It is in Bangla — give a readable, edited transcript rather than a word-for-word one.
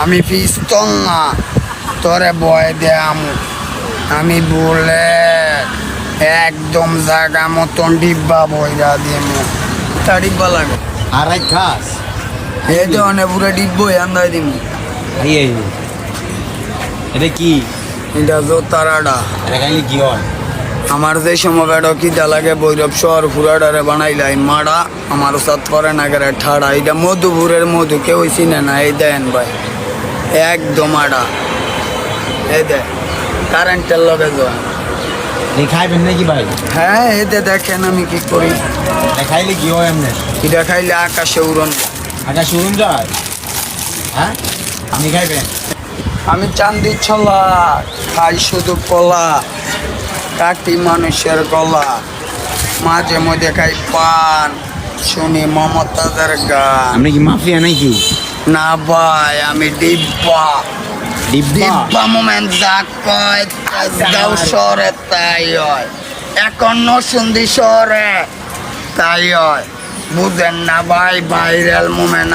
আমি পিস্তল না তোরে বয় দে আমি বলে একদম জায়গা মতন ডিব্বা বইরা দিম তা ডিব্বা লাগে আড়াই খাস এই যে অনেক পুরো ডিব্বই আন্দাই দিম এই এটা কি এটা জোতারাডা এটা খাইলে কি হয় আমার যে সময় বেড়ো কিটা লাগে বৈরব শহর পুরাডারে বানাইলাই মারা আমার সাথ করে না করে ঠাড়া এটা মধুপুরের মধু কেউ চিনে না এই দেন ভাই একদম আডা এই দে কারেন্টের লগে জয় এই খাইবেন নাকি ভাই হ্যাঁ এতে দেখেন আমি কি করি এটা খাইলে কি হয় এমনি এটা খাইলে আকাশে উড়ন আকাশ উড়ুন যায় হ্যাঁ আপনি খাইবেন আমি চান্দি ছলা খাই শুধু কলা কাটি মানুষের গলা মাঝে মধ্যে খাই পান শুনি মমতাজের গান আপনি কি মাফিয়া নাকি না ভাই আমি ডিব্বা ডিব্বা ডিব্বা মোমেন্ট যা কয় গাঁও শহরে তাই হয় এখন নসুন্দি শহরে তাই হয় বুঝেন না ভাই ভাইরাল মোমেন্ট